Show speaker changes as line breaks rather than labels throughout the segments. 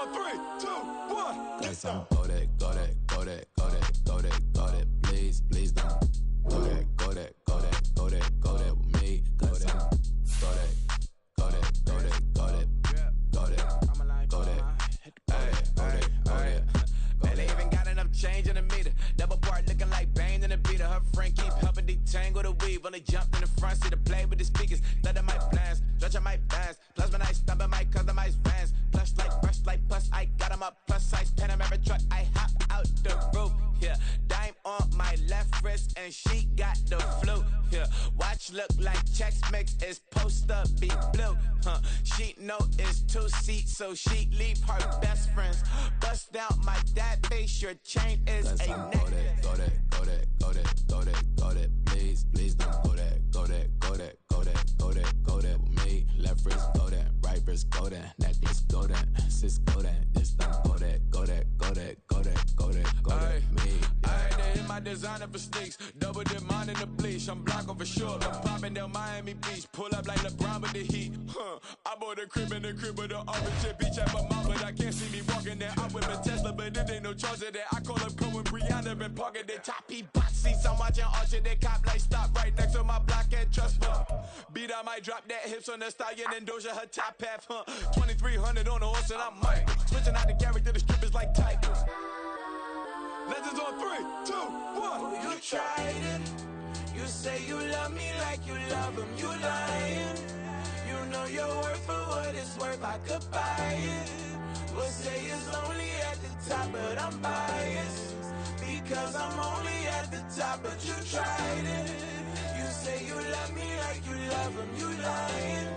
on 3, 2, 1.
Got some go that, go that, go that, go that, go that, go that. Please, please don't. Go that, go that, go that, go that, go that with me. Go that, go that, go that, go that, go that, go that, go that, go that.
Man, they even got enough change in the meter. Double part looking like Bane in the beater. Her friend keep helping detangle the weave. Only jumped in the front seat to play with the speakers. Thunder my plans, stretching my bands. Plus when I stumble my customized vans. Plush like brush like plus I got them up. Plus size Panamera truck. I hop out the roof. Yeah, dime on my left wrist and she got the flu. Yeah, watch look like checks mix is supposed to be blue. She know it's 2 seats, so she leave her best friends. Bust down my dad face. Your chain is a necklace.
Go that, go that, go that, go that, go that. Please, please don't go that, go that, go that, go that, go that, go that with me. Left wrist go that, right wrist go that, necklace go that, sis go that, this don't go that, go that, go that, go that, go that, go that, me.
I had to hit my designer for sneaks, double dip mine in the bleach. I'm blocking for sure. I'm popping down Miami Beach, pull up like LeBron with the heat. I bought a crib in the crib with the orange beach at my mom, but I can't see me walking there. I'm with a Tesla, but it ain't no charge of that. I call up Cohen Brianna, been parking the top box seats. I'm watching Archer, they cop like stop right next to my block and trust me. Beat I might drop that hips on the stallion and Doja her top half. 2300 on the horse and I'm Mike. Switching out the character, the strippers like Tigers.
Legends on 3, 2, 1.
Oh, you tried it. You say you love me like you love him. You lying. You know your worth for what it's worth. I could buy it. We'll say it's lonely at the top, but I'm biased. Because I'm only at the top, but you tried it. You say you love me like you love him. You lying.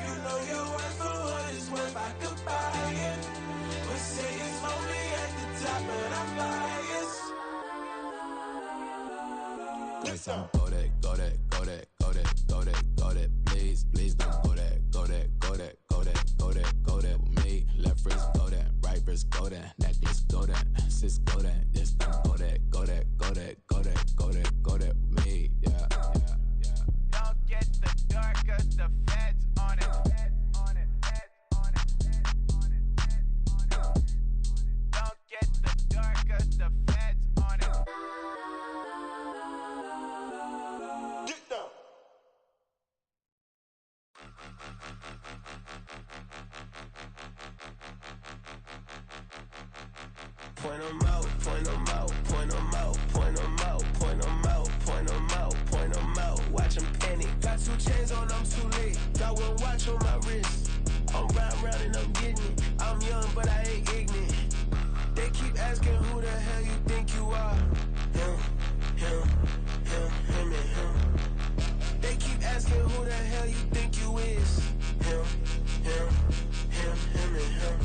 You know your worth for what it's worth. I could buy it. We'll say it's lonely at the top, but I'm biased.
Got some go that, go that, go that, go that, go that, go that. Please, please don't go that, go that, go that, go that, go that, go that with me. Left wrist go that, right wrist go that, necklace go that, sis go that, this don't go that, go that, go that, go that, go that, go that with me. Yeah, yeah, yeah.
Don't get the dark 'cause the feds on it. Don't get the dark 'cause the feds on it.
Get down.
Point 'em out, point 'em out, point 'em out, point 'em out, point 'em out, point 'em out, point 'em out. Watch 'em panic. Got 2 chains on, I'm too late. Got 1 watch on my wrist. I'm round and I'm getting it. I'm young, but I ain't ignorant. They keep asking who the hell you think you are. Him, him, him, him, and him. They keep asking who the hell you think you is. Him, him, him, him, and him.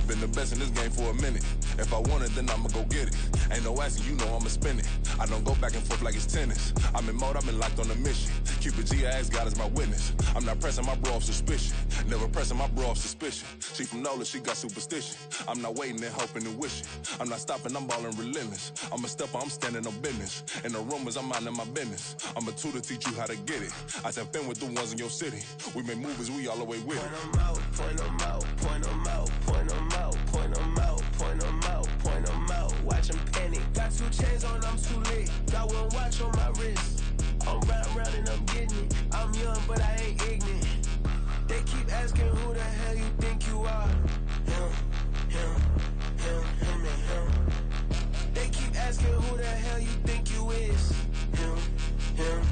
Been the best in this game for a minute. If I want it, then I'ma go get it. Ain't no asking, you know I'ma spend it. I don't go back and forth like it's tennis. I'm in mode, I've been locked on a mission. Cupid G, I ask God as my witness. I'm not pressing my bro off suspicion. Never pressing my bro off suspicion. She from Nola, she got superstition. I'm not waiting and hoping and wishing. I'm not stopping, I'm balling relentless. I'm a stepper, I'm standing on business. In the rumors, I'm minding my business. I'm a tutor, teach you how to get it. I said, fin with the ones in your city. We make movies, we all the way with it.
Point 'em out, point 'em out, point 'em out, point 'em out, point 'em out, point 'em out, point 'em out. Watch 'em panic. Got 2 chains on, I'm too late. Got 1 watch on my wrist. I'm round and I'm getting it. I'm young, but I ain't ignorant. They keep asking who the hell you think you are. Him, him, him, him, and him. They keep asking who the hell you think you is. Him, him,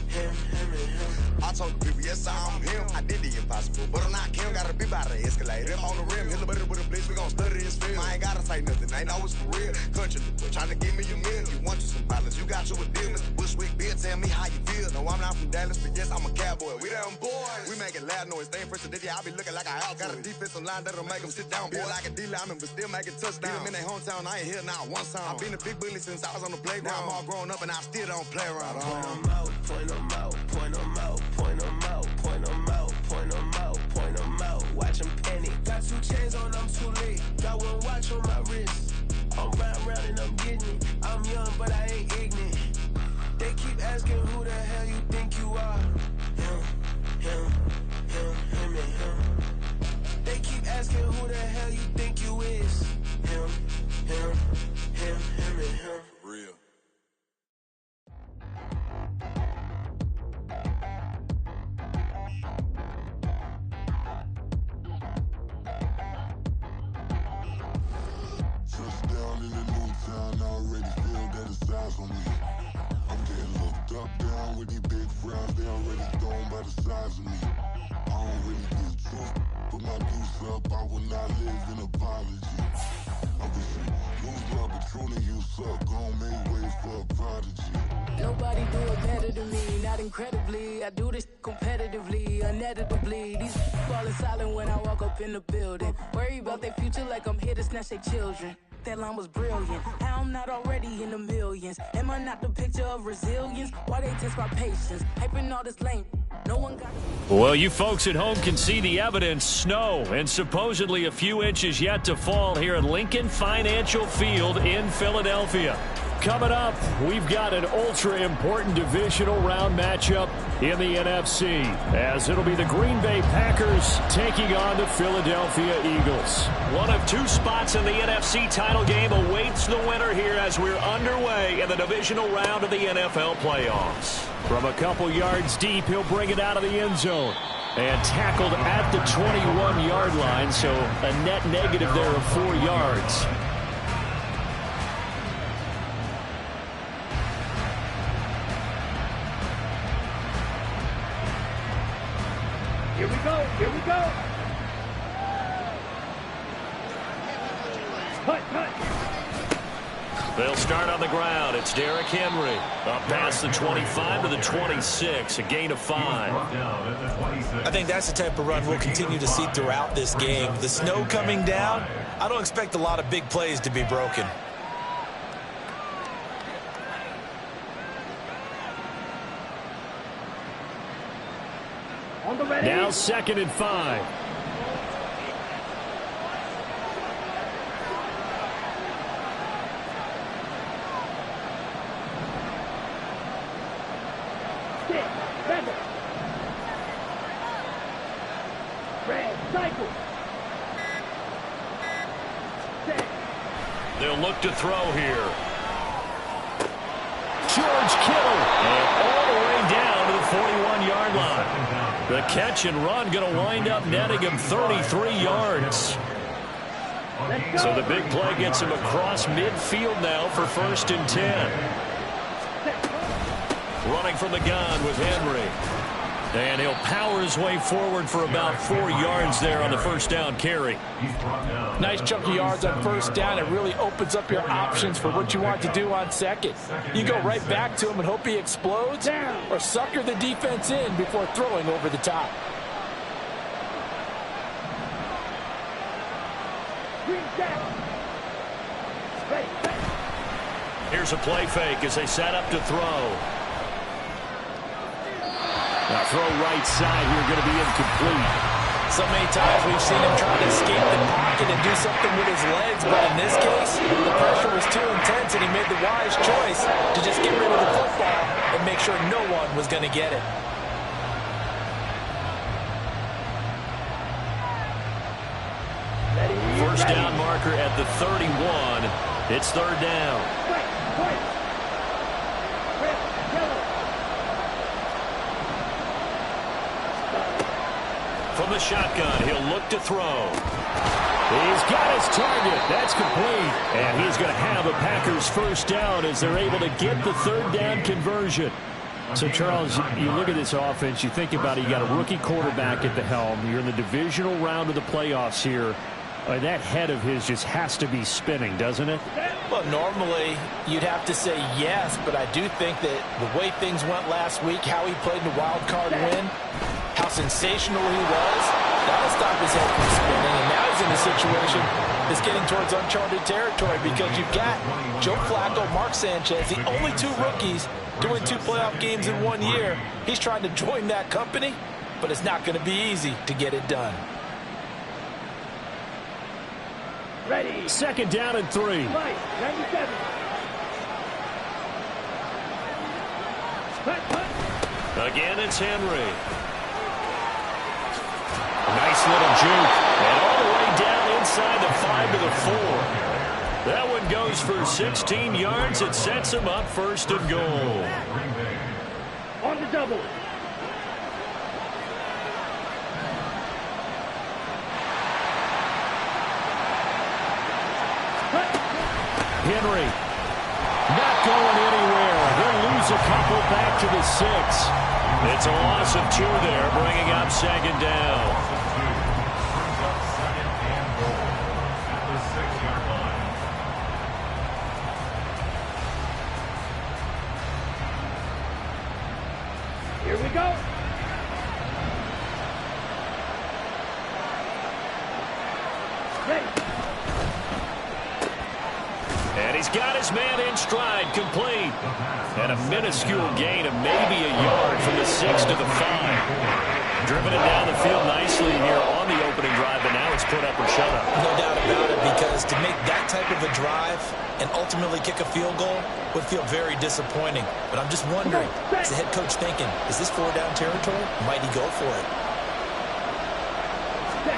him, him, and him.
I told the people, yes, I'm him. I did the impossible, but I'm not Kim. Gotta be by the escalator. If on the rim, hit a better with a blitz, we gon' study this film. I ain't gotta say nothing, ain't know it's for real. Country, trying to give me a meal. You want you some violence, you got you a deal. Mr. Bushwick, Bill, tell me how you feel. No, I'm not from Dallas, but yes, I'm a cowboy. We them boys. We making loud noise, staying fresh to this, I be looking like a house. Got a defensive line that'll make them sit down. Feel like a D-lineman, but still making touchdowns. Beat them in their hometown, I ain't here now one time. I've been a big bully since I was on the playground. Now I'm all grown up and I still don't play around.
Point 'em out, point 'em out, point 'em out, point 'em out, point 'em out, point 'em out, point 'em out. Watch 'em panic. Got 2 chains on, I'm too late. Got 1 watch on my wrist. I'm round and I'm getting it. I'm young, but I ain't ignorant. They keep asking who the hell you think you are. Him, him, him, him, and him. They keep asking who the hell you think
already feel that it's eyes on me. I'm getting looked up, down with these big frowns. They already thrown by the size of me. I don't really get truth, but my goose up. I will not live in apology. I wish you lose love, but truly you suck. Gon' make way for a prodigy.
Nobody do it better than me, not incredibly. I do this competitively, uneditably. These falling silent when I walk up in the building. Worry about their future like I'm here to snatch their children. That line was brilliant. How I'm not already in the millions? Am I not the picture of resilience? Why they test my patience? Hyping all this lame. No one got.
Well, you folks at home can see the evidence. Snow and supposedly a few inches yet to fall here at Lincoln Financial Field in Philadelphia. Coming up, we've got an ultra-important divisional round matchup in the NFC, as it'll be the Green Bay Packers taking on the Philadelphia Eagles. One of two spots in the NFC title game awaits the winner here as we're underway in the divisional round of the NFL playoffs. From a couple yards deep, he'll bring it out of the end zone. And tackled at the 21-yard line, so a net negative there of 4 yards.
Here we go. Here we go. Cut.
They'll start on the ground. It's Derrick Henry. Up past the 25 to the 26. A gain of 5.
I think that's the type of run we'll continue to see throughout this game. The snow coming down, I don't expect a lot of big plays to be broken.
On the ready.
Now 2nd and 5.
Sit. Feather. Red. Cycle. Set.
They'll look to throw here. George Kittle. And all the way down to the 41-yard line. The catch and run going to wind up netting him 33 yards. So the big play gets him across midfield now for 1st and 10. Running from the gun with Henry. And he'll power his way forward for about 4 yards there on the first down carry.
Nice chunk of yards on first down. It really opens up your options for what you want to do on second. You go right back to him and hope he explodes, or sucker the defense in before throwing over the top.
Here's a play fake as they set up to throw. Now throw right side here, going to be incomplete.
So many times we've seen him trying to escape the pocket and do something with his legs, but in this case, the pressure was too intense and he made the wise choice to just get rid of the football and make sure no one was going to get it.
First down marker at the 31. It's 3rd down. From the shotgun, he'll look to throw. He's got his target. That's complete. And he's going to have a Packers first down as they're able to get the 3rd down conversion. So, Charles, you look at this offense, you think about it, you got a rookie quarterback at the helm. You're in the divisional round of the playoffs here. That head of his just has to be spinning, doesn't it?
Well, normally you'd have to say yes, but I do think that the way things went last week, how he played in the wild card win, how sensational he was, that'll stop his head from spinning. And now he's in a situation that's getting towards uncharted territory because you've got Joe Flacco, Mark Sanchez, the only 2 rookies doing 2 playoff games in 1 year. He's trying to join that company, but it's not going to be easy to get it done.
Ready.
2nd down and 3.
97.
Again, it's Henry. Nice little juke. And all the way down inside the 5 to the 4. That one goes for 16 yards. It sets him up 1st and goal.
On the double.
Henry go back to the 6. It's a loss of 2 there, bringing up second down.
Here we go. Ready.
And he's got his man in stride, complete. And a minuscule gain of maybe a yard from the 6 to the 5. Driven it down the field nicely here on the opening drive, but now it's put up or shut up.
No doubt about it, because to make that type of a drive and ultimately kick a field goal would feel very disappointing. But I'm just wondering, is the head coach thinking, is this 4-down territory? Might he go for it?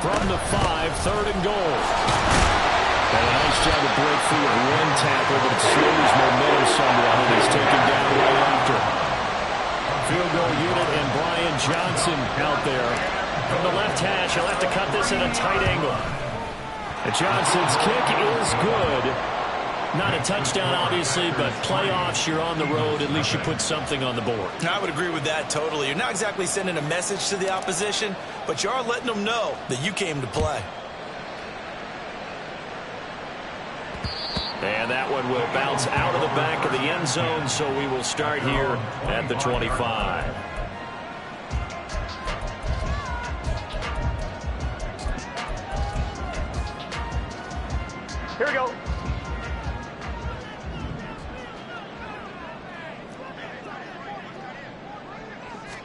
From the 5, 3rd and goal. And a nice job to break free of one tackle, but it slows momentum somewhat, and he's taken down right after. Field goal unit and Brian Johnson out there. From the left hash, he'll have to cut this at a tight angle. And Johnson's kick is good. Not a touchdown, obviously, but playoffs, you're on the road. At least you put something on the board.
I would agree with that totally. You're not exactly sending a message to the opposition, but you are letting them know that you came to play.
And that one will bounce out of the back of the end zone, so we will start here at the 25.
Here we go.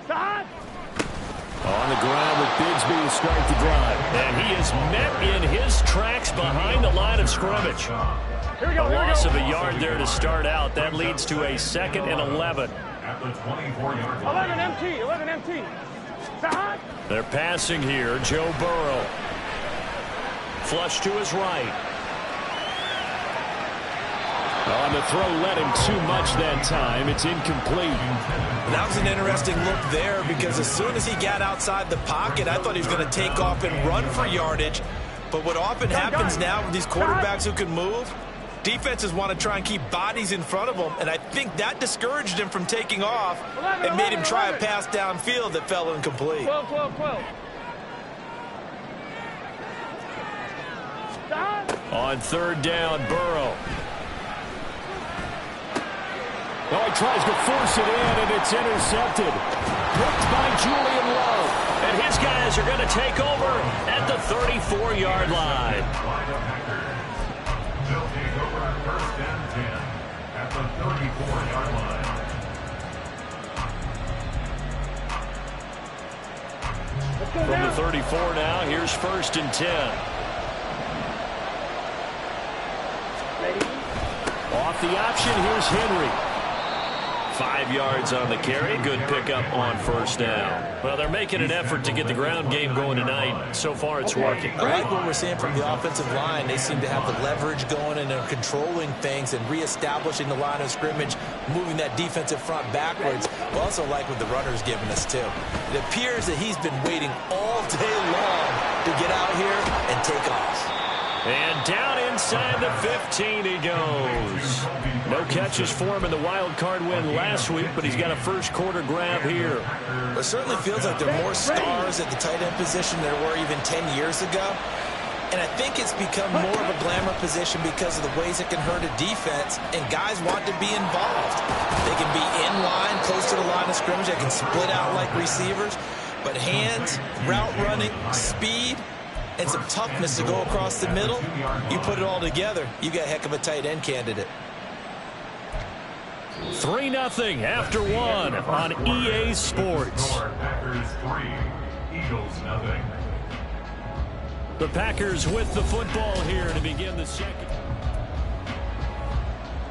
Stop.
On the ground with Bigsby to start the drive. And he is met in his tracks behind the line of scrimmage.
Here we go.
A loss of a yard there to start out. That leads to a 2nd and 11.
At the 24-yard line. 11 MT. Stop.
They're passing here. Joe Burrow. Flush to his right. On the throw, led him too much that time. It's incomplete.
That was an interesting look there, because as soon as he got outside the pocket, I thought he was going to take off and run for yardage. But what often happens now with these quarterbacks who can move, defenses want to try and keep bodies in front of them, and I think that discouraged him from taking off and made him try a pass downfield that fell incomplete.
12.
On 3rd down, Burrow. Oh, he tries to force it in, and it's intercepted. Picked by Julian Lowe. And his guys are going to take over at the 34-yard line.
They'll take over at 1st and 10 at the 34-yard line.
From the 34 now, here's 1st and 10. Off the option, here's Henry. 5 yards on the carry. Good pickup on 1st down. Well, they're making an effort to get the ground game going tonight. So far, it's working.
I like what we're seeing from the offensive line. They seem to have the leverage going, and they're controlling things and reestablishing the line of scrimmage, moving that defensive front backwards. We also like what the runner's giving us, too. It appears that he's been waiting all day long to get out here and take off.
And down inside the 15 he goes. No catches for him in the wild card win last week, but he's got a first quarter grab here.
It certainly feels like there are more stars at the tight end position than there were even 10 years ago. And I think it's become more of a glamour position because of the ways it can hurt a defense, and guys want to be involved. They can be in line, close to the line of scrimmage. They can split out like receivers. But hands, route running, speed, and some toughness to go across the middle, you put it all together, you got a heck of a tight end candidate.
3-0 after 1 on EA Sports.
Packers 3, Eagles 0.
The Packers with the football here to begin the second.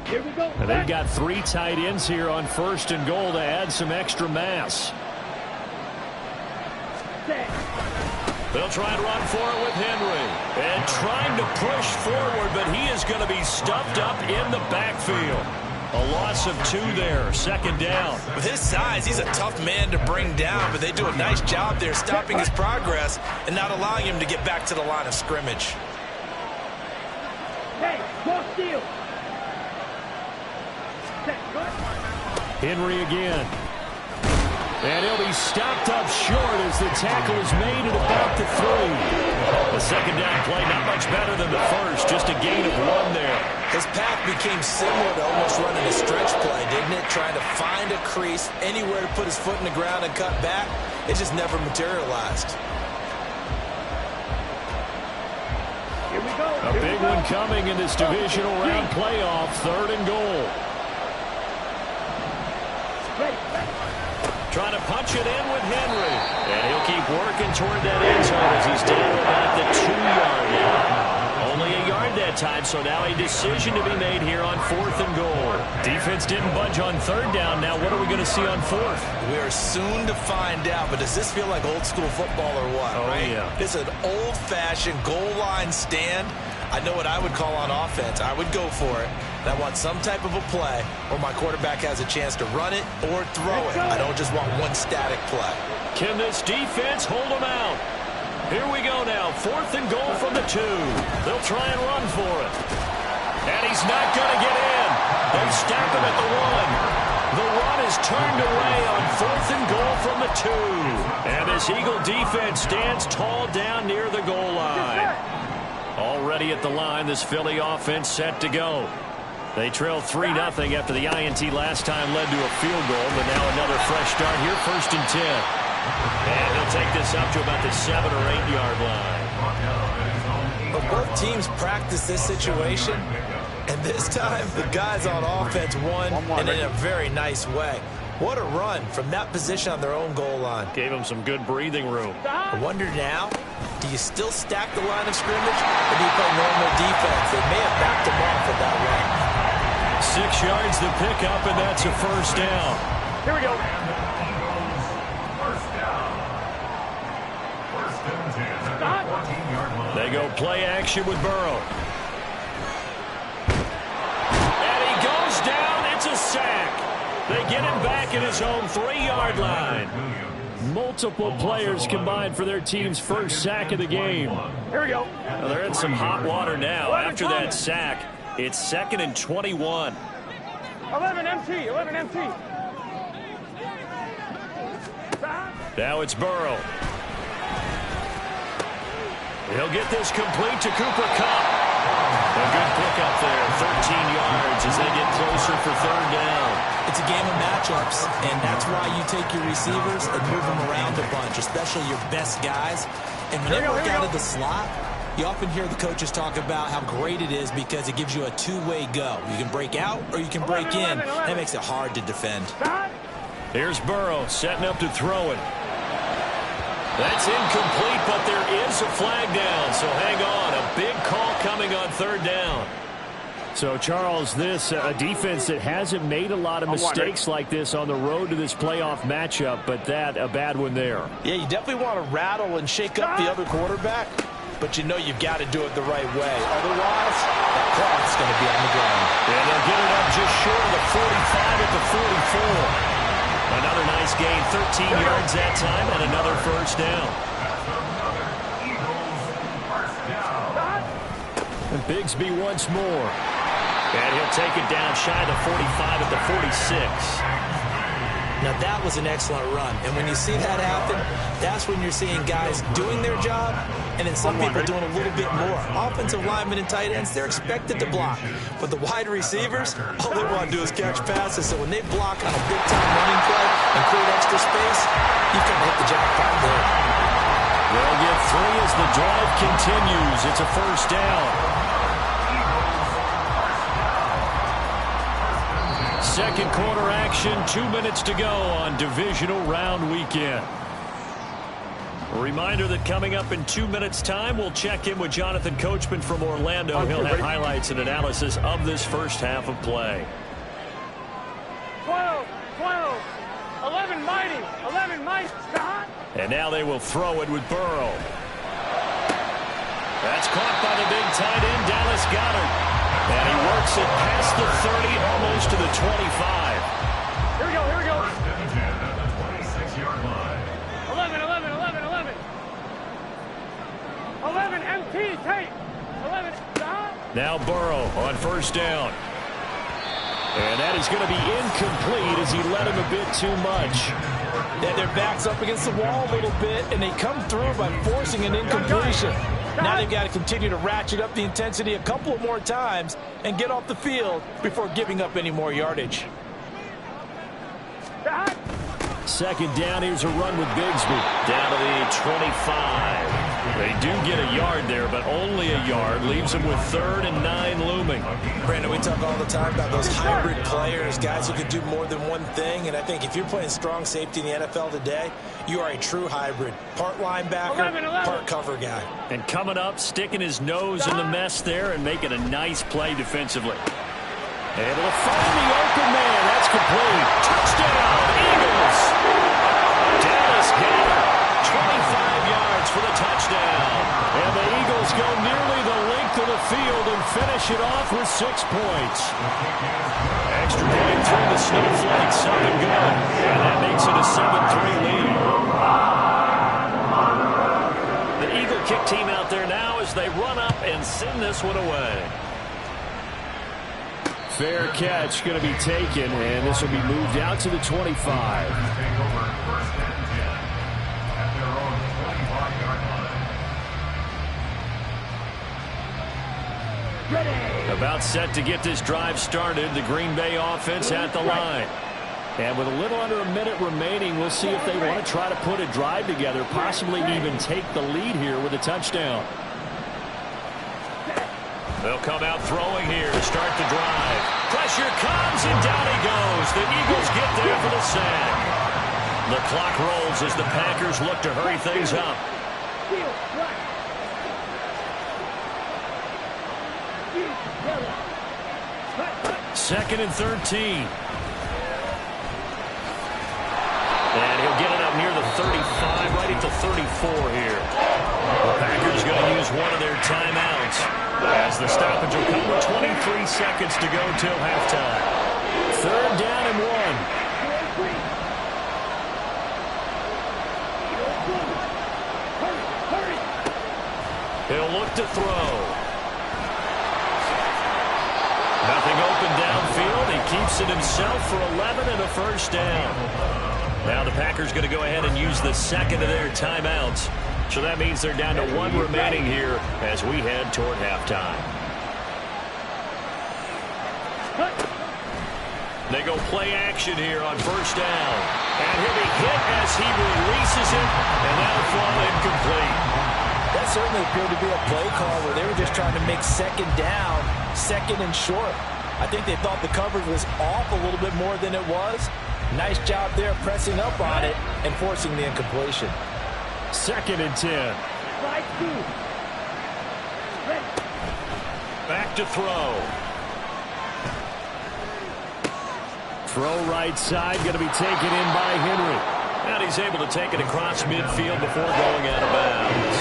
Here we go.
And they've got 3 tight ends here on 1st and goal to add some extra mass. They'll try and run for it with Henry. And trying to push forward, but he is going to be stuffed up in the backfield. A loss of 2 there, 2nd down.
With his size, he's a tough man to bring down, but they do a nice job there stopping his progress and not allowing him to get back to the line of scrimmage.
Hey, cross steal.
Henry again. And he'll be stopped up short as the tackle is made at about the 3. The second down play, not much better than the first, just a gain of 1 there.
His path became similar to almost running a stretch play, didn't it? Trying to find a crease, anywhere to put his foot in the ground and cut back. It just never materialized.
Here we go.
A big one coming in this divisional round playoff, 3rd and goal. Trying to punch it in with Henry. And he'll keep working toward that end zone as he's down about the 2-yard line. Only a yard that time, so now a decision to be made here on 4th and goal. Defense didn't budge on 3rd down. Now what are we going to see on 4th?
We are soon to find out, but does this feel like old school football or what?
Oh,
right?
yeah.
It's an old-fashioned goal line stand. I know what I would call on offense. I would go for it. And I want some type of a play where my quarterback has a chance to run it or throw it. I don't just want one static play.
Can this defense hold them out? Here we go now. 4th and goal from the 2. They'll try and run for it. And he's not going to get in. They stop him at the 1. The run is turned away on 4th and goal from the 2. And this Eagle defense stands tall down near the goal line. Already at the line, this Philly offense set to go. They trail 3-0 after the INT last time led to a field goal, but now another fresh start here, 1st and 10. And he'll take this up to about the 7- or 8-yard line.
But both teams practice this situation, and this time the guys on offense won, and in a very nice way. What a run from that position on their own goal line.
Gave them some good breathing room.
I wonder now, do you still stack the line of scrimmage, or do you play normal defense? They may have backed them off with that run.
6 yards the pickup, and that's a 1st down.
Here we go.
They go play action with Burrow. And he goes down. It's a sack. They get him back at his own 3-yard line. Multiple players combined for their team's first sack of the game.
Here we go.
Well, they're in some hot water now. After that sack, it's 2nd and 21.
11 MT. 11 MT.
Now it's Burrow. He'll get this complete to Cooper Kupp. A good pickup there, 13 yards as they get closer for 3rd down.
It's a game of matchups, and that's why you take your receivers and move them around a bunch, especially your best guys. And when they work out of the slot, you often hear the coaches talk about how great it is because it gives you a two-way go. You can break out or you can break in. That makes it hard to defend.
Here's Burrow setting up to throw it. That's incomplete, but there is a flag down, so hang on. A big call coming on 3rd down. So, Charles, this a defense that hasn't made a lot of mistakes like this on the road to this playoff matchup, but that a bad one there.
Yeah, you definitely want to rattle and shake up the other quarterback, but you know you've got to do it the right way. Otherwise, that clock's going to be on the ground.
And they'll get it up just short of the 45 at the 44. Another nice gain, 13 yards that time, and another 1st down. And Bigsby once more. And he'll take it down shy of the 45 at the 46.
Now that was an excellent run. And when you see that happen, that's when you're seeing guys doing their job and then some people doing a little bit more. Offensive linemen and tight ends, they're expected to block. But the wide receivers, all they want to do is catch passes. So when they block on a big-time running play and create extra space, you can hit the jackpot there.
They'll get 3 as the drive continues. It's a 1st down. Second quarter action, 2 minutes to go on divisional round weekend. A reminder that coming up in 2 minutes' time, we'll check in with Jonathan Coachman from Orlando. He'll have highlights and analysis of this first half of play.
12, 11 mighty, 11 mighty.
And now they will throw it with Burrow. That's caught by the big tight end, Dallas Goedert. And he works it past the 30, almost to the 25.
Here we go, here we go.
26-yard line.
11, 11 MT, tape. 11,
Now Burrow on 1st down. And that is going to be incomplete as he led him a bit too much.
Yeah, their back's up against the wall a little bit, and they come through by forcing an incompletion. Now they've got to continue to ratchet up the intensity a couple more times and get off the field before giving up any more yardage.
Second down, here's a run with Bigsby. Down to the 25. They do get a yard there, but only a yard. Leaves them with 3rd and 9 looming.
Brandon, we talk all the time about those hybrid players, guys who can do more than one thing. And I think if you're playing strong safety in the NFL today, you are a true hybrid. Part linebacker, part cover guy.
And coming up, sticking his nose in the mess there and making a nice play defensively. Able to find the open man. That's complete. Touchdown, Eagles. Dallas Goedert, 25 yards for the touchdown. And the Eagles go nearly the length of the field and finish it off with 6 points. Extra point through the snowflakes. Up and good. And that makes it a 7-3 lead. The Eagle kick team out there now as they run up and send this one away. Fair catch going to be taken, and this will be moved out to the 25. About set to get this drive started. The Green Bay offense at the line. And with a little under a minute remaining, we'll see if they want to try to put a drive together, possibly even take the lead here with a touchdown. They'll come out throwing here to start the drive. Pressure comes, and down he goes. The Eagles get there for the sack. The clock rolls as the Packers look to hurry things up. 2nd and 13. And he'll get it up near the 35, right at the 34 here. The Packers going to use one of their timeouts as the stoppage will come with 23 seconds to go till halftime. 3rd down and 1. He'll look to throw. Nothing open downfield. He keeps it himself for 11 and a 1st down. Now the Packers going to go ahead and use the second of their timeouts. So that means they're down to 1 remaining here as we head toward halftime. They go play action here on 1st down. And he'll be hit as he releases it, and that'll fall incomplete.
That certainly appeared to be a play call where they were just trying to make 2nd down, 2nd and short. I think they thought the coverage was off a little bit more than it was. Nice job there pressing up on it and forcing the incompletion.
2nd and 10. Back to throw. Throw right side, going to be taken in by Henry. And he's able to take it across midfield before going out of bounds.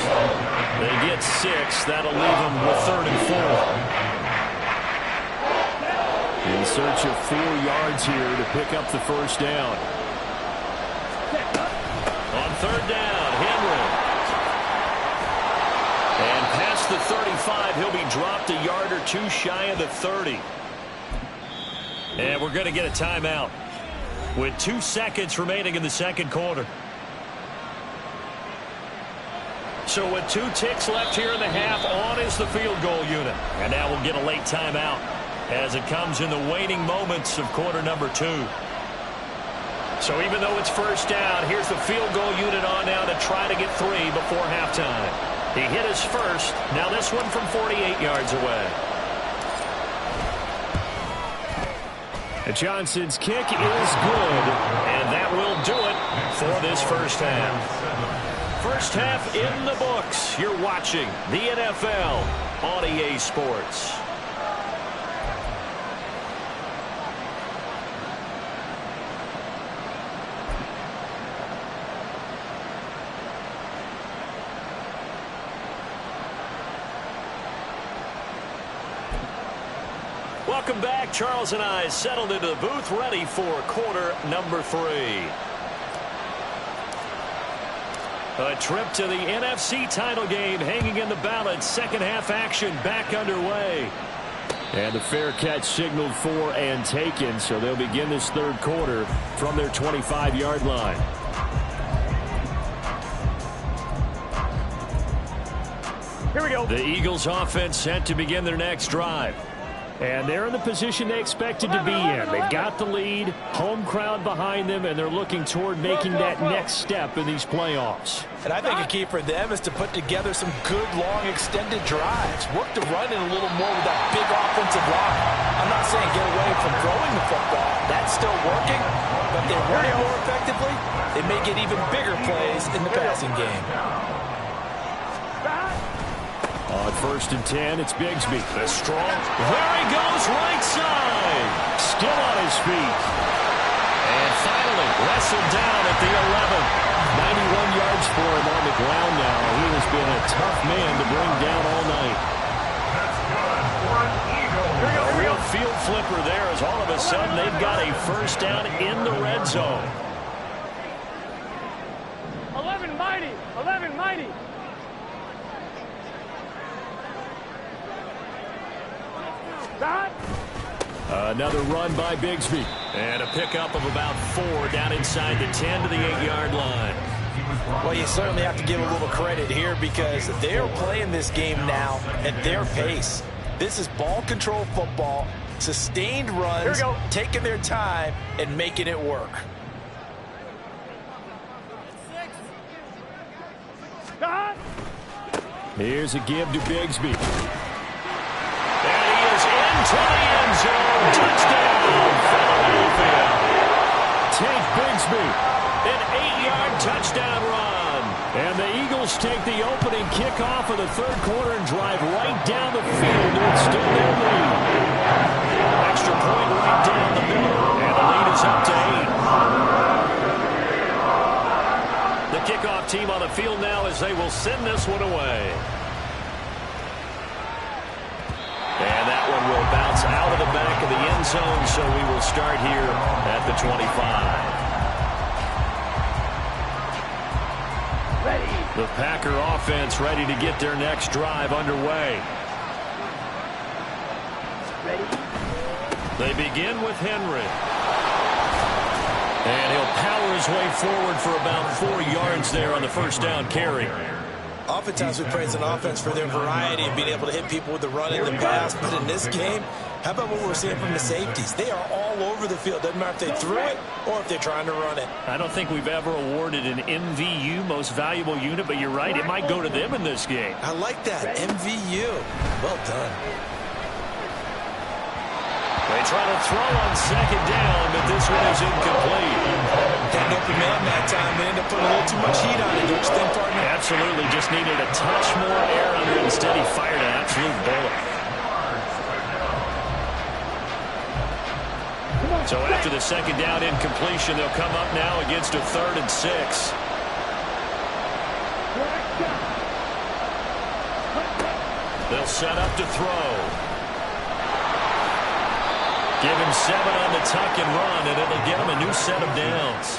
They get 6. That'll leave them with 3rd and 4. In search of 4 yards here to pick up the 1st down. On 3rd down, Henry. And past the 35, he'll be dropped a yard or 2 shy of the 30. And we're going to get a timeout with 2 seconds remaining in the 2nd quarter. So with 2 ticks left here in the half, on is the field goal unit. And now we'll get a late timeout as it comes in the waning moments of quarter number 2. So even though it's 1st down, here's the field goal unit on now to try to get 3 before halftime. He hit his first. Now this one from 48 yards away. And Johnson's kick is good, and that will do it for this 1st half. 1st half in the books. You're watching the NFL on EA Sports. Welcome back. Charles and I settled into the booth, ready for quarter number 3. A trip to the NFC title game hanging in the balance. 2nd half action back underway. And the fair catch signaled for and taken, so they'll begin this third quarter from their 25-yard line.
Here we go.
The Eagles offense set to begin their next drive. And they're in the position they expected to be in. They've got the lead, home crowd behind them, and they're looking toward making that next step in these playoffs.
And I think a key for them is to put together some good, long, extended drives. Work the run in a little more with that big offensive line. I'm not saying get away from throwing the football. That's still working. But they run it more effectively, they may get even bigger plays in the passing game.
On 1st and 10, it's Bigsby. The strong. There he goes, right side. Still on his feet. And finally, wrestled down at the 11. 91 yards for him on the ground now. He has been a tough man to bring down all night. A real field flipper there as all of a sudden they've got a first down in the red zone.
11 mighty. 11 mighty.
Another run by Bigsby. And a pickup of about 4 down inside the 10 to the 8-yard line.
Well, you certainly have to give a little credit here because they're playing this game now at their pace. This is ball control football, sustained runs, taking their time and making it work.
Here's a give to Bigsby. And he is into the end zone. Touchdown, Philadelphia. Take Bigsby. An 8-yard touchdown run. And the Eagles take the opening kickoff of the third quarter and drive right down the field to extend their lead. Extra point right down the middle. And the lead is up to 8. The kickoff team on the field now as they will send this one away. And that one will bounce out of the back of the end zone, so we will start here at the 25. The Packer offense ready to get their next drive underway. They begin with Henry. And he'll power his way forward for about 4 yards there on the first down carry.
Oftentimes we praise an offense for their variety and being able to hit people with the run and the pass. But in this game, how about what we're seeing from the safeties? They are all over the field. Doesn't matter if they threw it or if they're trying to run it.
I don't think we've ever awarded an MVU, most valuable unit, but you're right, it might go to them in this game.
I like that, MVU. Well done.
They try to throw on second down, but this one is incomplete.
Got an open man that time. They end up putting a little too much heat on it, don't you think, partner?
Absolutely. Just needed a touch more air under it. Instead, he fired an absolute bullet. So after the second down incompletion, they'll come up now against a 3rd and 6. They'll set up to throw. Give him 7 on the tuck and run, and it'll get him a new set of downs.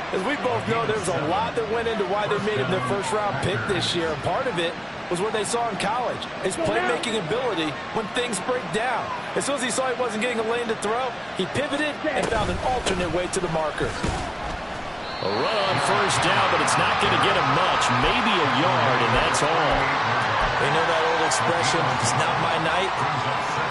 As we both know, there's a lot that went into why they made him their first-round pick this year. And part of it was what they saw in college, his playmaking ability when things break down. As soon as he saw he wasn't getting a lane to throw, he pivoted and found an alternate way to the marker.
A run on first down, but it's not going to get him much. Maybe a yard, and that's all.
They know that old expression, it's not my night.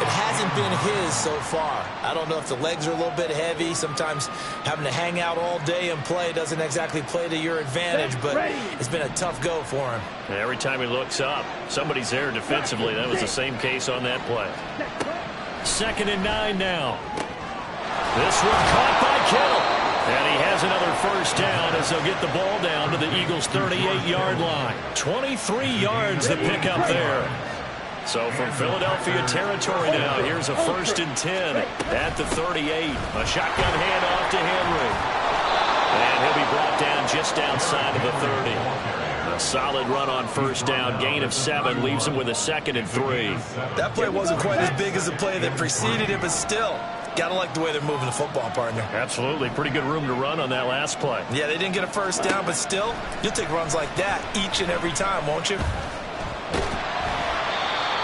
It hasn't been his so far. I don't know if the legs are a little bit heavy. Sometimes having to hang out all day and play doesn't exactly play to your advantage, but it's been a tough go for him.
And every time he looks up, somebody's there defensively. That was the same case on that play. 2nd and 9 now. This one caught by Kittle. And he has another first down as they'll get the ball down to the Eagles' 38-yard line. 23 yards the pickup there. So from Philadelphia territory now, here's a 1st and 10 at the 38. A shotgun handoff to Henry. And he'll be brought down just outside of the 30. A solid run on first down. Gain of 7 leaves him with a 2nd and 3.
That play wasn't quite as big as the play that preceded it, but still. Gotta like the way they're moving the football, partner.
Absolutely. Pretty good room to run on that last play.
Yeah, they didn't get a first down, but still, you'll take runs like that each and every time, won't you?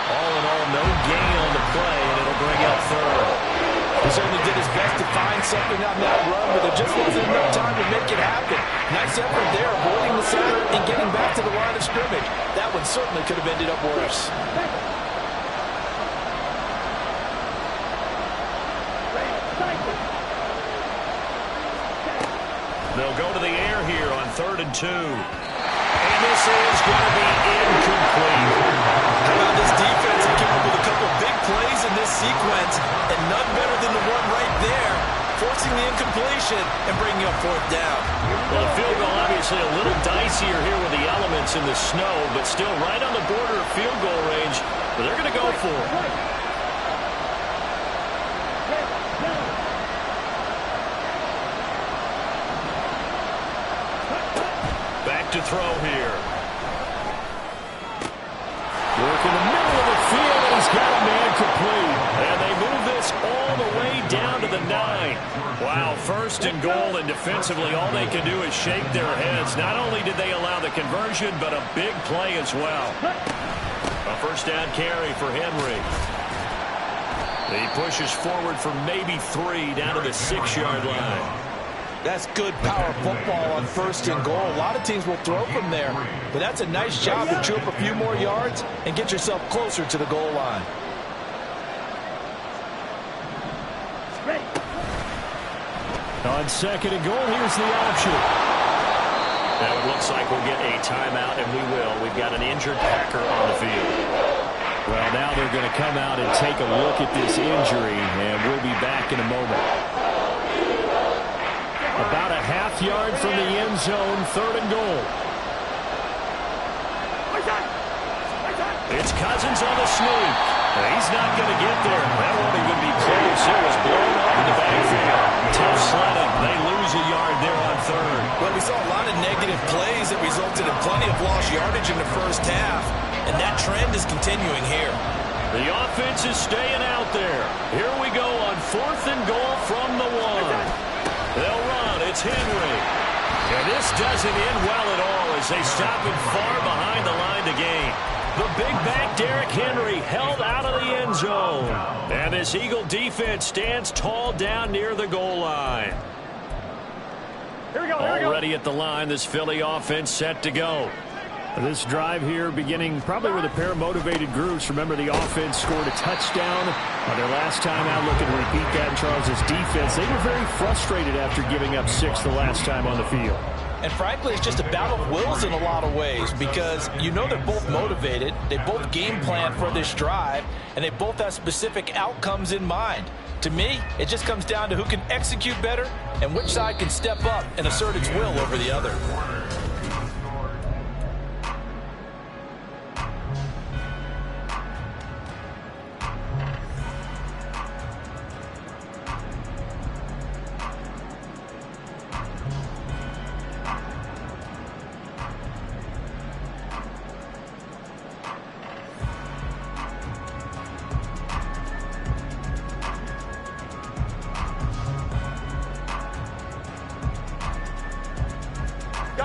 All in all, no gain on the play, and it'll
up third. He certainly did his best to find something on that run, but there just wasn't enough time to make it happen. Nice effort there, avoiding the sack and getting back to the line of scrimmage. That one certainly could have ended up worse.
They'll go to the air here on 3rd and 2. And this is going to be incomplete.
How about this defense? They came up with a couple big plays in this sequence, and none better than the one right there, forcing the incompletion and bringing up 4th down.
Well, the field goal obviously a little dicier here with the elements in the snow, but still right on the border of field goal range. But they're going to go for it. Back to throw here. Work in the middle of the field, and he's got a man complete. And they move this all the way down to the 9. Wow, 1st and goal, and defensively all they can do is shake their heads. Not only did they allow the conversion, but a big play as well. A 1st down carry for Henry. He pushes forward for maybe 3 down to the 6-yard line.
That's good power football on 1st and goal. A lot of teams will throw from there, but that's a nice job to chew up a few more yards and get yourself closer to the goal line.
On 2nd and goal, here's the option. Now it looks like we'll get a timeout, and we will. We've got an injured Packer on the field. Well, now they're going to come out and take a look at this injury, and we'll be back in a moment. About a half yard from the end zone, 3rd and goal. It's Cousins on the sneak. He's not going to get there. That won't even be close. It was blown up in the backfield. Tough sledding. They lose a yard there on 3rd.
Well, we saw a lot of negative plays that resulted in plenty of lost yardage in the first half, and that trend is continuing here.
The offense is staying out there. Here we go on 4th and goal from the 1. They'll run. It's Henry. And this doesn't end well at all as they stop him far behind the line to gain. The big back Derrick Henry held out of the end zone. And this Eagle defense stands tall down near the goal line. Already at the line, this Philly offense set to go. This drive here beginning probably with a pair of motivated groups. Remember, the offense scored a touchdown on their last time out. Looking to repeat that in Charles's defense. They were very frustrated after giving up 6 the last time on the field.
And frankly, it's just a battle of wills in a lot of ways because you know they're both motivated. They both game plan for this drive, and they both have specific outcomes in mind. To me, it just comes down to who can execute better and which side can step up and assert its will over the other.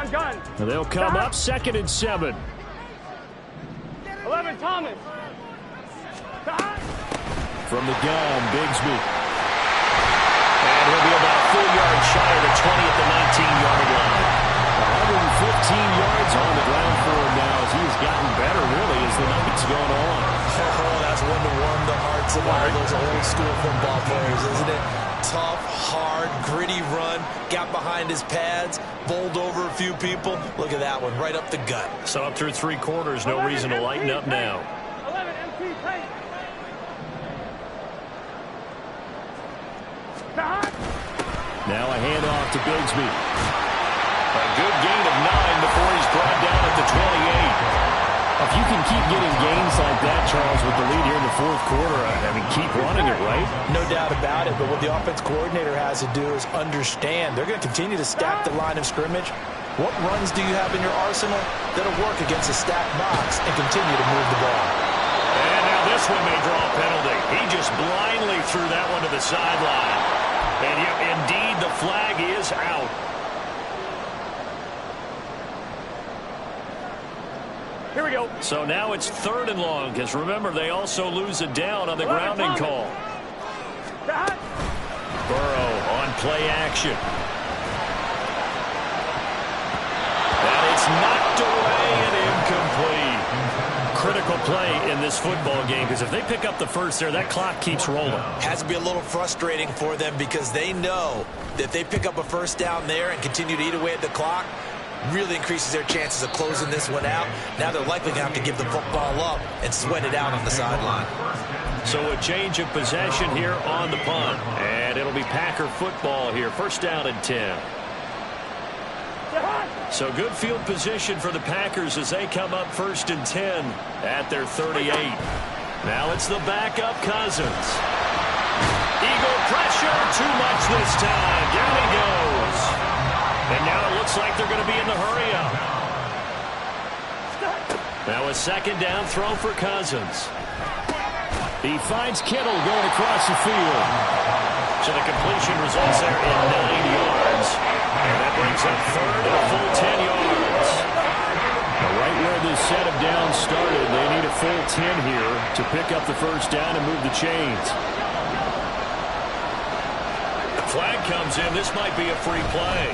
Gun.
They'll come up 2nd and 7.
11, Thomas.
From the gun, Bigsby. And he'll be about a full yard shy of the 20 at the 19-yard line. 115 yards on the ground for him now as he's gotten better, really, as the night's gone on.
Oh, that's one to warm the hearts of all those old school football players, isn't it? Tough, hard, gritty run, got behind his pads, bowled over a few people. Look at that one, right up the gut.
So up through 3 quarters, no reason to lighten up now.
11, MT, take.
Now a handoff to Bigsby. A good gain of 9 before he's brought down at the 28. If you can keep getting gains like that, Charles, with the lead here in the 4th quarter, I mean, keep running it, right?
No doubt about it, but what the offense coordinator has to do is understand they're going to continue to stack the line of scrimmage. What runs do you have in your arsenal that'll work against a stacked box and continue to move the ball?
And now this one may draw a penalty. He just blindly threw that one to the sideline. And indeed, the flag is out.
Here we go.
So now it's 3rd and long, because remember, they also lose a down on the grounding call. play action. And it's knocked away and incomplete. Critical play in this football game, because if they pick up the first there, that clock keeps rolling.
Has to be a little frustrating for them because they know that if they pick up a first down there and continue to eat away at the clock, really increases their chances of closing this one out. Now they're likely going to have to give the football up and sweat it out on the sideline.
So a change of possession here on the punt. And it'll be Packer football here. First down and 10. So good field position for the Packers as they come up first and 10 at their 38. Now it's the backup Cousins. Eagle pressure, too much this time. Down he goes. And now it looks like they're going to be in the hurry-up. Now a second down throw for Cousins. He finds Kittle going across the field. So the completion results there in 9 yards. And that brings up third and a full 10 yards. Now right where this set of downs started, they need a full 10 here to pick up the first down and move the chains. The flag comes in. This might be a free play.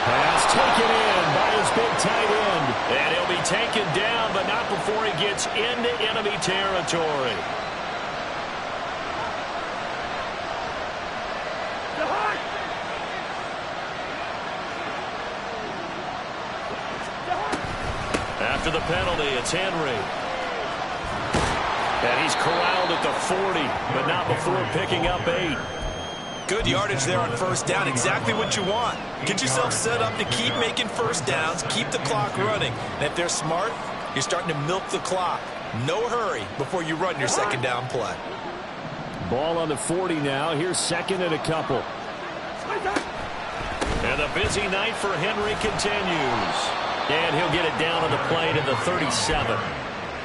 Pass taken in by his big tight end. And he'll be taken down, but not before he gets into enemy territory. After the penalty, it's Henry. And he's corralled at the 40, but not before picking up 8.
Good yardage there on first down. Exactly what you want. Get yourself set up to keep making first downs, keep the clock running. And if they're smart, you're starting to milk the clock. No hurry before you run your second down play.
Ball on the 40 now. Here's second and a couple. And the busy night for Henry continues. And he'll get it down on the play to the 37.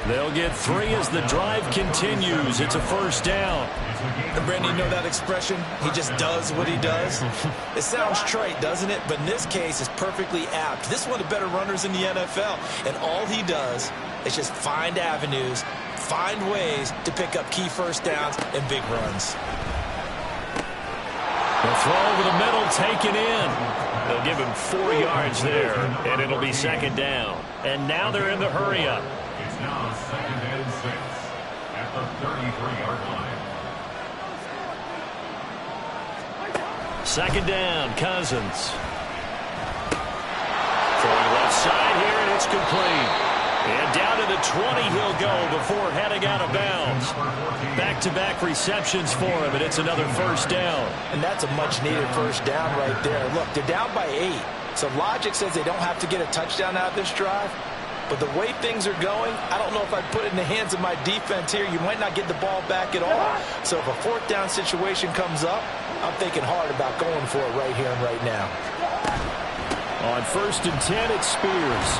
They'll get 3 as the drive continues. It's a first down.
And Brandon, you know that expression? He just does what he does. It sounds trite, doesn't it? But in this case, it's perfectly apt. This is one of the better runners in the NFL. And all he does is just find avenues, find ways to pick up key first downs and big runs.
The throw over the middle taken in. They'll give him 4 yards there, and it'll be second down. And now they're in the hurry-up.
It's now second and 6 at the 33-yard line.
Second down, Cousins. Throwing left side here, and it's complete. And down to the 20 he'll go before heading out of bounds. Back-to-back receptions for him, and it's another first down.
And that's a much-needed first down right there. Look, they're down by 8. So logic says they don't have to get a touchdown out of this drive. But the way things are going, I don't know if I'd put it in the hands of my defense here. You might not get the ball back at all. So if a fourth down situation comes up, I'm thinking hard about going for it right here and right now.
On first and 10, it's Spears.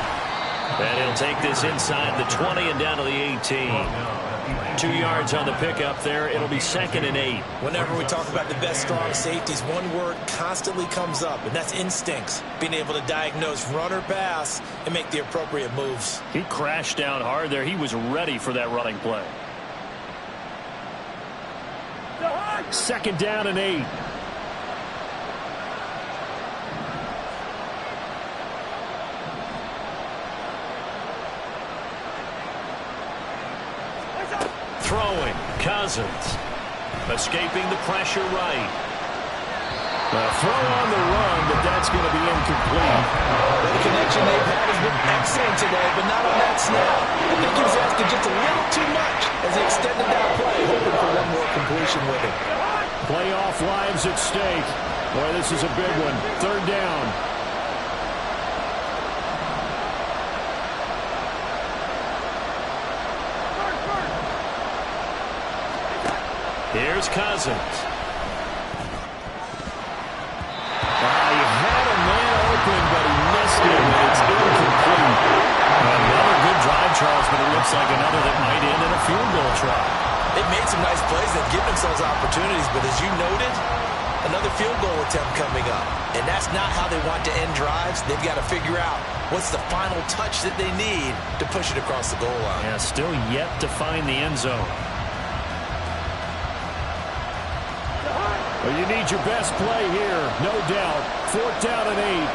And he'll take this inside the 20 and down to the 18. 2 yards on the pickup there. It'll be second and 8.
Whenever we talk about the best strong safeties, one word constantly comes up, and that's instincts. Being able to diagnose run or pass and make the appropriate moves.
He crashed down hard there. He was ready for that running play. Second down and 8. Throwing, Cousins. Escaping the pressure right. A throw on the run, but that's going to be incomplete.
The connection they've had has been excellent today, but not on that snap. I think he was asking just a little too much as he extended that play, hoping for one more completion with it.
Playoff lives at stake. Boy, this is a big one. Third down. Here's Cousins. He had a man open, but he missed him, and it's incomplete. Another good drive, Charles, but it looks like another that might end in a field goal try.
They've made some nice plays. They've given themselves opportunities, but as you noted, another field goal attempt coming up. And that's not how they want to end drives. They've got to figure out what's the final touch that they need to push it across the goal line.
Yeah, still yet to find the end zone. Well, you need your best play here, no doubt. 4th down and 8.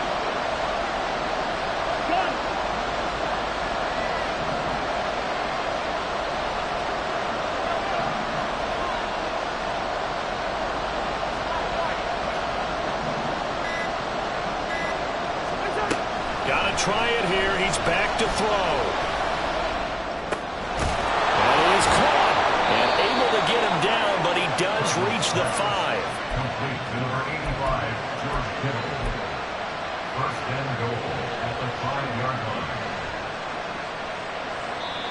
Gotta try it here. He's back to throw. And he is caught. And able to get him down, but he does reach the 5.
Complete to number 85, George Kittle. 1st and goal at the 5-yard line.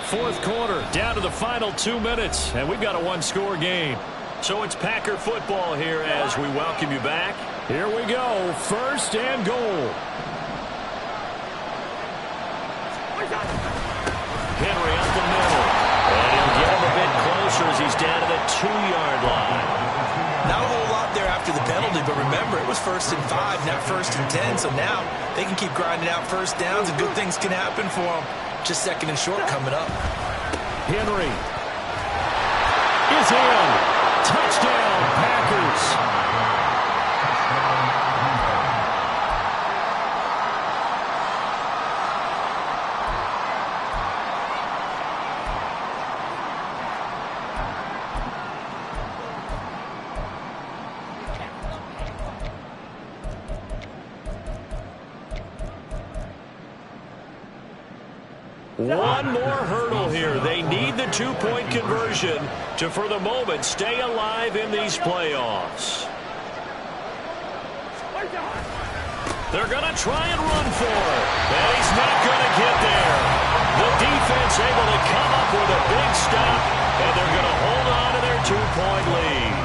4th quarter, down to the final 2 minutes, and we've got a one-score game. So it's Packer football here as we welcome you back. Here we go, 1st and goal. Henry up the middle, and he'll get him a bit closer as he's down to the 2-yard line.
Not a whole lot there after the penalty, but remember, it was 1st and 5, not 1st and 10, so now they can keep grinding out first downs, and good things can happen for them. Just 2nd and short coming up.
Henry is in. Touchdown, Packers. One more hurdle here. They need the 2-point conversion to, for the moment, stay alive in these playoffs. They're going to try and run for it. And he's not going to get there. The defense able to come up with a big stop, and they're going to hold on to their 2-point lead.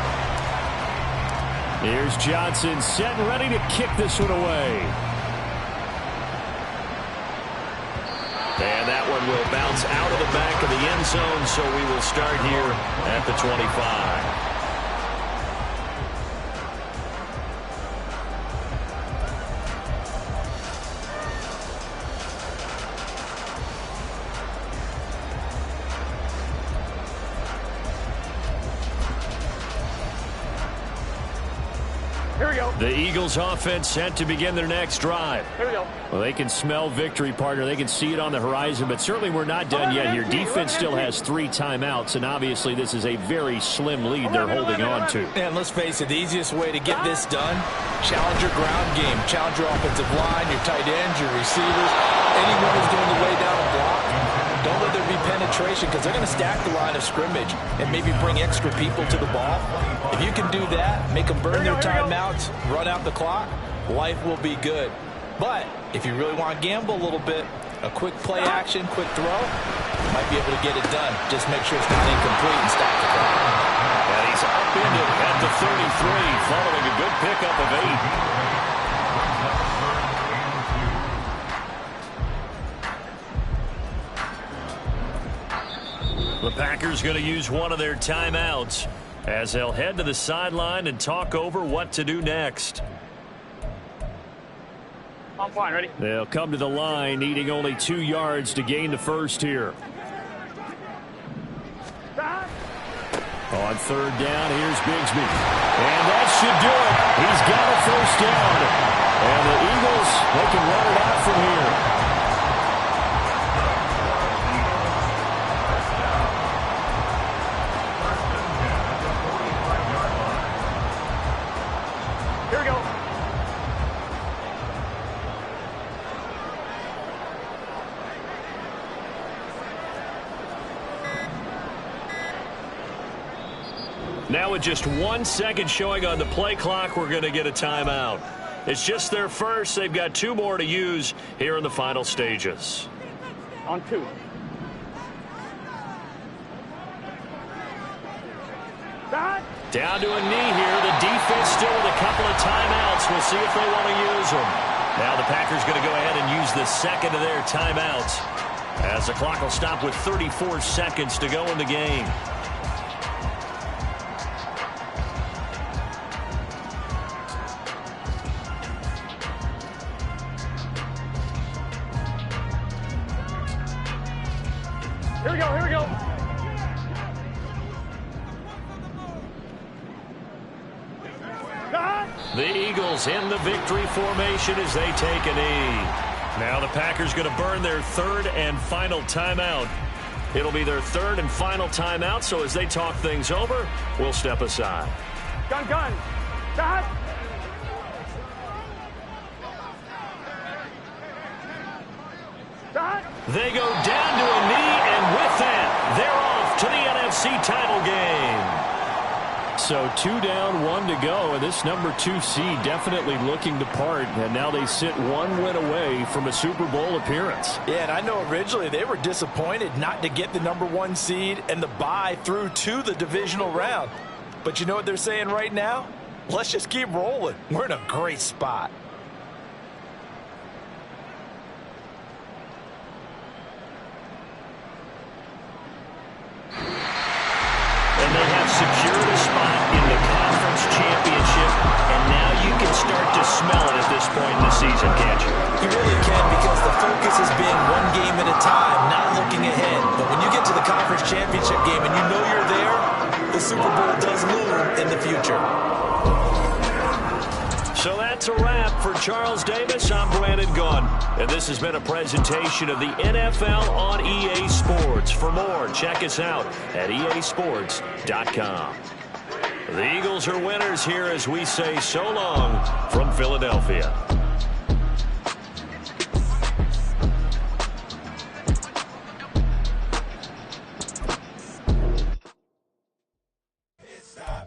Here's Johnson set and ready to kick this one away. And that one will bounce out of the back of the end zone, so we will start here at the 25.
Here we go.
The Eagles offense set to begin their next drive.
Here we go.
Well, they can smell victory, partner. They can see it on the horizon, but certainly we're not done yet here. Defense still has 3 timeouts, and obviously this is a very slim lead they're holding on to.
And let's face it, the easiest way to get this done, challenge your ground game. Challenge your offensive line, your tight ends, your receivers, anyone who's going to lay down a block. Don't let there be penetration because they're going to stack the line of scrimmage and maybe bring extra people to the ball. If you can do that, make them burn their timeouts, run out the clock, life will be good. But if you really want to gamble a little bit, a quick play action, quick throw, might be able to get it done. Just make sure it's not incomplete and stop the clock.
And he's upended at the 33, following a good pickup of 8. The Packers going to use one of their timeouts as they'll head to the sideline and talk over what to do next.
I'm fine. Ready?
They'll come to the line, needing only 2 yards to gain the first here. On 3rd down, here's Bigsby. And that should do it. He's got a first down. And the Eagles, they can run it out from here. Now with just 1 second showing on the play clock, we're going to get a timeout. It's just their first. They've got 2 more to use here in the final stages.
On 2.
Down to a knee here. The defense still with a couple of timeouts. We'll see if they want to use them. Now the Packers going to go ahead and use the second of their timeouts, as the clock will stop with 34 seconds to go in the game.
Here we go, here we go.
The Eagles in the victory formation as they take a knee. Now the Packers going to burn their third and final timeout. It'll be their third and final timeout, so as they talk things over, we'll step aside.
Gun, gun. Stop. Stop.
They go down to a knee, and with that, they're off to the NFC title game. So 2 down, 1 to go, and this number 2 seed definitely looking to part, and now they sit 1 win away from a Super Bowl appearance.
Yeah, and I know originally they were disappointed not to get the number 1 seed and the bye through to the divisional round. But you know what they're saying right now? Let's just keep rolling. We're in a great spot.
And they have secured a spot in the conference championship, and now you can start to smell it at this point in the season, can't you?
You really can, because the focus has been one game at a time, not looking ahead. But when you get to the conference championship game and you know you're there, the Super Bowl does loom in the future.
So that's a wrap for Charles Davis. I'm Brandon Gunn, and this has been a presentation of the NFL on EA Sports. For more, check us out at easports.com. The Eagles are winners here as we say so long from Philadelphia.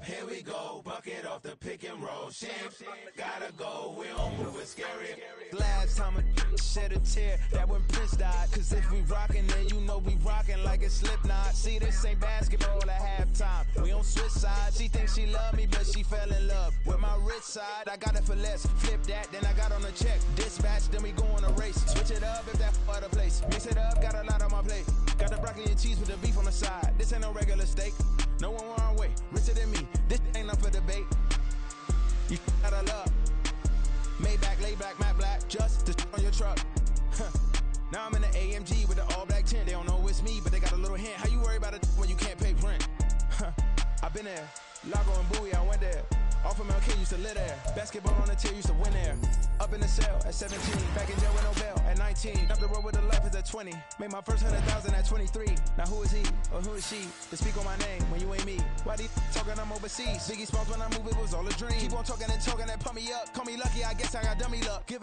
Here we go, bucket off the pick and roll. Champs, gotta go, we don't move it scary. Last time a shed a tear, that when Prince died. Cause if we rockin', then you know we rockin' like a Slipknot. See, this ain't basketball at halftime. We on switch sides. She thinks she love me, but she fell in love with my rich side. I got it for less. Flip that, then I got on a check. Dispatch, then we go on a race. Switch it up if that other place. Mix it up, got a lot on my plate. Got the broccoli and cheese with the beef on the side. This ain't no regular steak. No one wrong way, richer than me. This ain't up for debate. You gotta love. Maybach, lay back, matte black, just to on your truck. Now I'm in the AMG with the all black tint. They don't know it's me, but they got a little hint. How you worry about it when you can't pay rent? I've been there. Lago and Bowie, I went there. Off of MLK, used to live there. Basketball on the tier, used to win there. Up in the cell at 17. Back in jail with no bail at 19. Up the road with the life is at 20. Made my first 100,000 at 23. Now who is he or who is she to speak on my name when you ain't me? Why these talking I'm overseas? Biggie Smalls when I move, it was all a dream. Keep on talking and talking and pump me up. Call me lucky, I guess I got dummy luck. Giving